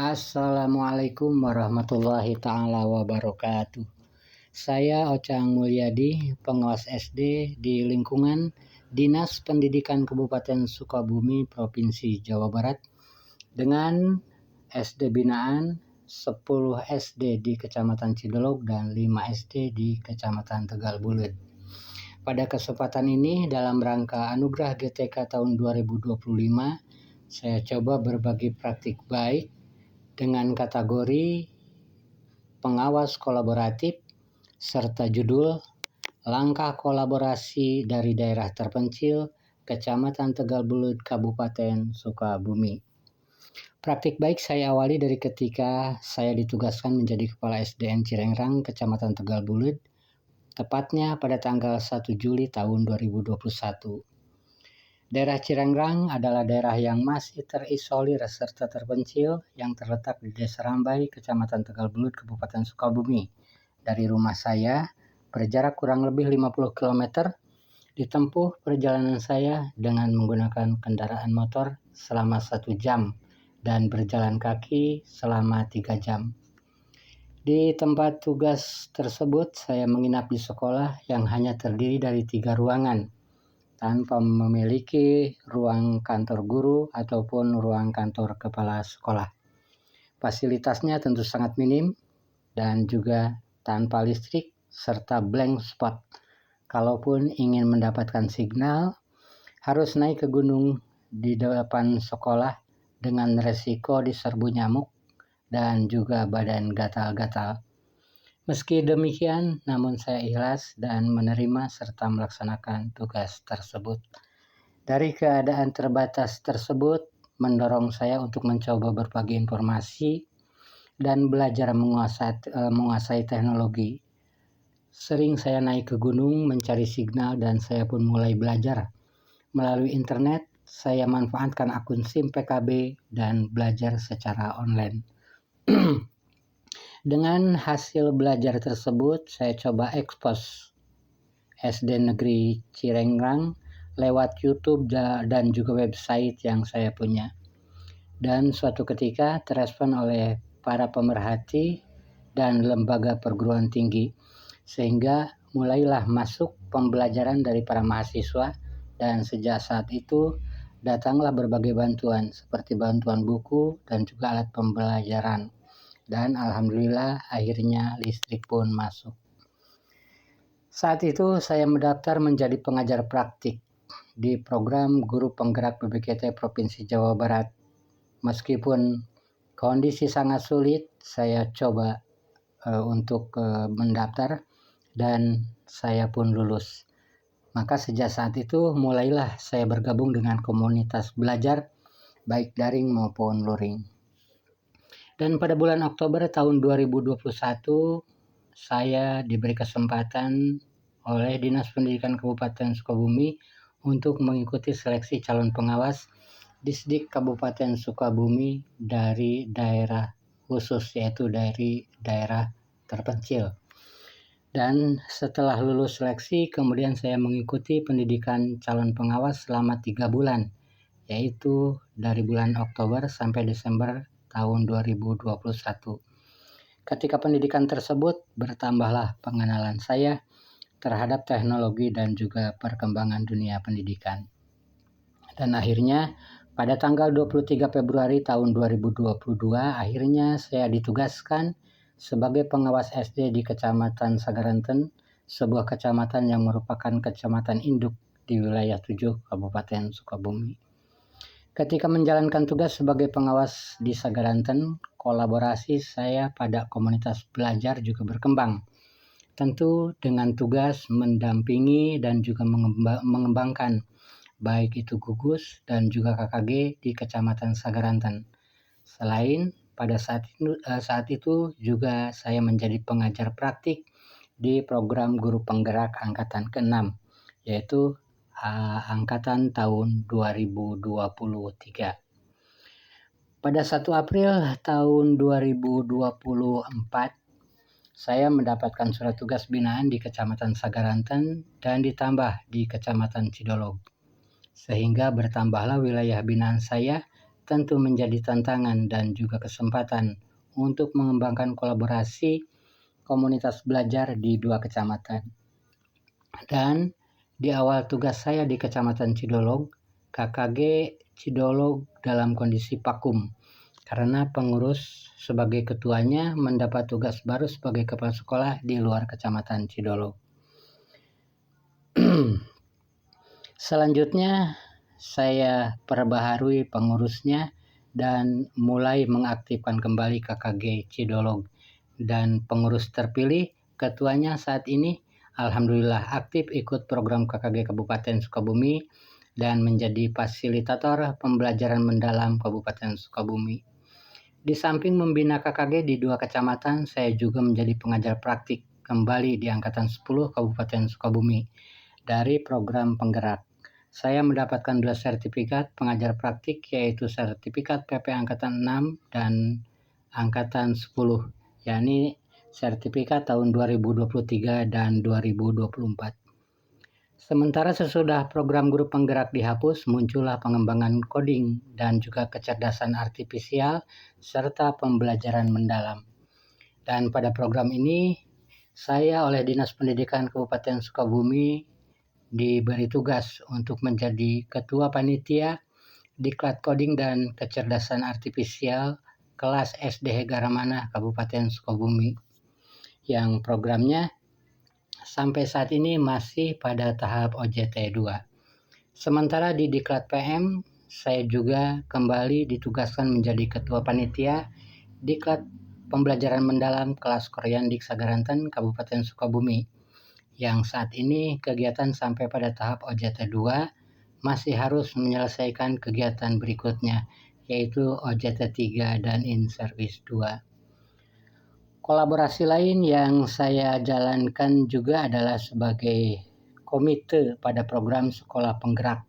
Assalamualaikum warahmatullahi ta'ala wabarakatuh. Saya Ocang Mulyadi, pengawas SD di lingkungan Dinas Pendidikan Kabupaten Sukabumi, Provinsi Jawa Barat, dengan SD binaan 10 SD di Kecamatan Cidolog dan 5 SD di Kecamatan Tegal Bulut. Pada kesempatan ini, dalam rangka Anugerah GTK tahun 2025, saya coba berbagi praktik baik dengan kategori pengawas kolaboratif serta judul Langkah Kolaborasi dari Daerah Terpencil Kecamatan Tegal Bulut, Kabupaten Sukabumi. Praktik baik saya awali dari ketika saya ditugaskan menjadi Kepala SDN Cirengrang, Kecamatan Tegal Bulut, tepatnya pada tanggal 1 Juli tahun 2021. Daerah Cirengrang adalah daerah yang masih terisolir serta terpencil yang terletak di Desa Rambai, Kecamatan Tegal Bulut, Kabupaten Sukabumi. Dari rumah saya, berjarak kurang lebih 50 km, ditempuh perjalanan saya dengan menggunakan kendaraan motor selama 1 jam dan berjalan kaki selama 3 jam. Di tempat tugas tersebut, saya menginap di sekolah yang hanya terdiri dari 3 ruangan, tanpa memiliki ruang kantor guru ataupun ruang kantor kepala sekolah. Fasilitasnya tentu sangat minim dan juga tanpa listrik serta blank spot. Kalaupun ingin mendapatkan signal, harus naik ke gunung di depan sekolah dengan resiko diserbu nyamuk dan juga badan gatal-gatal. Meski demikian, namun saya ikhlas dan menerima serta melaksanakan tugas tersebut. Dari keadaan terbatas tersebut, mendorong saya untuk mencoba berbagi informasi dan belajar menguasai teknologi. Sering saya naik ke gunung mencari signal dan saya pun mulai belajar. Melalui internet, saya manfaatkan akun SIM PKB dan belajar secara online. Dengan hasil belajar tersebut, saya coba ekspos SD Negeri Cirengrang lewat YouTube dan juga website yang saya punya. Dan suatu ketika terespon oleh para pemerhati dan lembaga perguruan tinggi, sehingga mulailah masuk pembelajaran dari para mahasiswa, dan sejak saat itu datanglah berbagai bantuan seperti bantuan buku dan juga alat pembelajaran. Dan alhamdulillah akhirnya listrik pun masuk. Saat itu saya mendaftar menjadi pengajar praktik di program Guru Penggerak PBKT Provinsi Jawa Barat. Meskipun kondisi sangat sulit, saya coba untuk mendaftar dan saya pun lulus. Maka sejak saat itu mulailah saya bergabung dengan komunitas belajar baik daring maupun luring. Dan pada bulan Oktober tahun 2021, saya diberi kesempatan oleh Dinas Pendidikan Kabupaten Sukabumi untuk mengikuti seleksi calon pengawas Disdik Kabupaten Sukabumi dari daerah khusus, yaitu dari daerah terpencil. Dan setelah lulus seleksi, kemudian saya mengikuti pendidikan calon pengawas selama 3 bulan, yaitu dari bulan Oktober sampai Desember tahun 2021. Ketika pendidikan tersebut, bertambahlah pengenalan saya terhadap teknologi dan juga perkembangan dunia pendidikan. Dan akhirnya pada tanggal 23 Februari tahun 2022, akhirnya saya ditugaskan sebagai pengawas SD di Kecamatan Sagaranten, sebuah kecamatan yang merupakan kecamatan induk di wilayah 7 Kabupaten Sukabumi. Ketika menjalankan tugas sebagai pengawas di Sagaranten, kolaborasi saya pada komunitas belajar juga berkembang. Tentu dengan tugas mendampingi dan juga mengembangkan baik itu gugus dan juga KKG di Kecamatan Sagaranten. Selain pada saat itu juga saya menjadi pengajar praktik di program Guru Penggerak Angkatan ke-6, yaitu angkatan tahun 2023. Pada 1 April tahun 2024, saya mendapatkan surat tugas binaan di Kecamatan Sagaranten dan ditambah di Kecamatan Cidolog. Sehingga bertambahlah wilayah binaan saya tentu menjadi tantangan dan juga kesempatan untuk mengembangkan kolaborasi komunitas belajar di 2 kecamatan. Dan di awal tugas saya di Kecamatan Cidolog, KKG Cidolog dalam kondisi vakum karena pengurus sebagai ketuanya mendapat tugas baru sebagai kepala sekolah di luar Kecamatan Cidolog. Selanjutnya saya perbaharui pengurusnya dan mulai mengaktifkan kembali KKG Cidolog, dan pengurus terpilih ketuanya saat ini alhamdulillah aktif ikut program KKG Kabupaten Sukabumi dan menjadi fasilitator pembelajaran mendalam Kabupaten Sukabumi. Di samping membina KKG di 2 kecamatan, saya juga menjadi pengajar praktik kembali di Angkatan 10 Kabupaten Sukabumi dari program penggerak. Saya mendapatkan 2 sertifikat pengajar praktik, yaitu sertifikat PP Angkatan 6 dan Angkatan 10, yakni sertifikat tahun 2023 dan 2024. Sementara sesudah program guru penggerak dihapus, muncullah pengembangan coding dan juga kecerdasan artifisial serta pembelajaran mendalam. Dan pada program ini, saya oleh Dinas Pendidikan Kabupaten Sukabumi diberi tugas untuk menjadi ketua panitia diklat coding dan kecerdasan artifisial kelas SD Garamana Kabupaten Sukabumi, yang programnya sampai saat ini masih pada tahap OJT 2. Sementara di diklat PM, saya juga kembali ditugaskan menjadi ketua panitia diklat pembelajaran mendalam kelas Koreandik Sagaranten Kabupaten Sukabumi, yang saat ini kegiatan sampai pada tahap OJT 2 masih harus menyelesaikan kegiatan berikutnya, yaitu OJT 3 dan In-Service 2. Kolaborasi lain yang saya jalankan juga adalah sebagai komite pada program sekolah penggerak,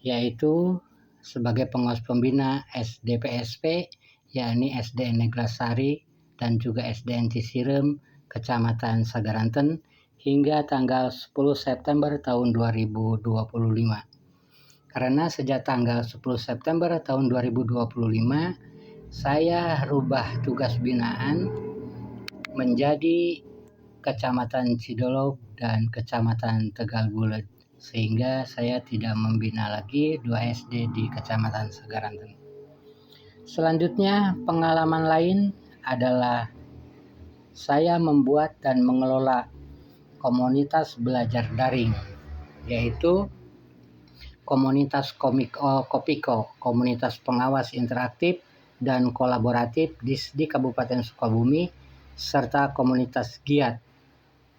yaitu sebagai pengawas pembina SDPSP, yakni SD Neglasari dan juga SDN Cisirem, Kecamatan Sagaranten, hingga tanggal 10 September tahun 2025. Karena sejak tanggal 10 September tahun 2025, saya rubah tugas binaan menjadi Kecamatan Cidolog dan Kecamatan Tegal Bulet, sehingga saya tidak membina lagi 2 SD di Kecamatan Sagaranten. Selanjutnya, pengalaman lain adalah saya membuat dan mengelola komunitas belajar daring, yaitu komunitas Kopiko, komunitas pengawas interaktif dan kolaboratif di Kabupaten Sukabumi, serta komunitas giat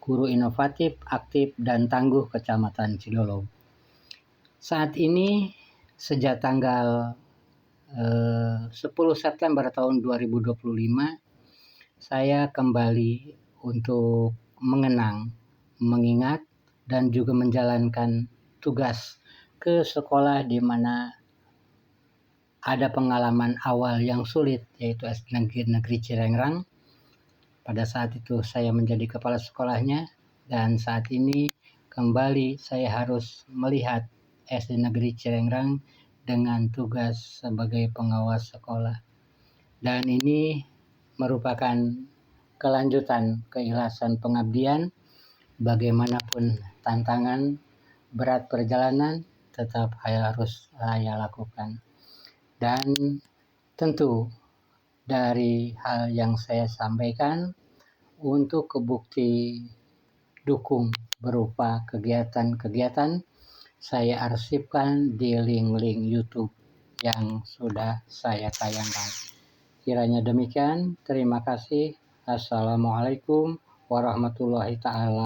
guru inovatif, aktif, dan tangguh Kecamatan Cidolog. Saat ini sejak tanggal 10 September tahun 2025, saya kembali untuk mengenang, mengingat, dan juga menjalankan tugas ke sekolah di mana ada pengalaman awal yang sulit, yaitu SD Negeri Cirengrang. Pada saat itu saya menjadi kepala sekolahnya, dan saat ini kembali saya harus melihat SD Negeri Cirengrang dengan tugas sebagai pengawas sekolah. Dan ini merupakan kelanjutan keikhlasan pengabdian. Bagaimanapun tantangan berat perjalanan, tetap harus saya lakukan. Dan tentu dari hal yang saya sampaikan, untuk kebukti dukung berupa kegiatan-kegiatan, saya arsipkan di link-link YouTube yang sudah saya tayangkan. Kiranya demikian, terima kasih. Assalamualaikum warahmatullahi ta'ala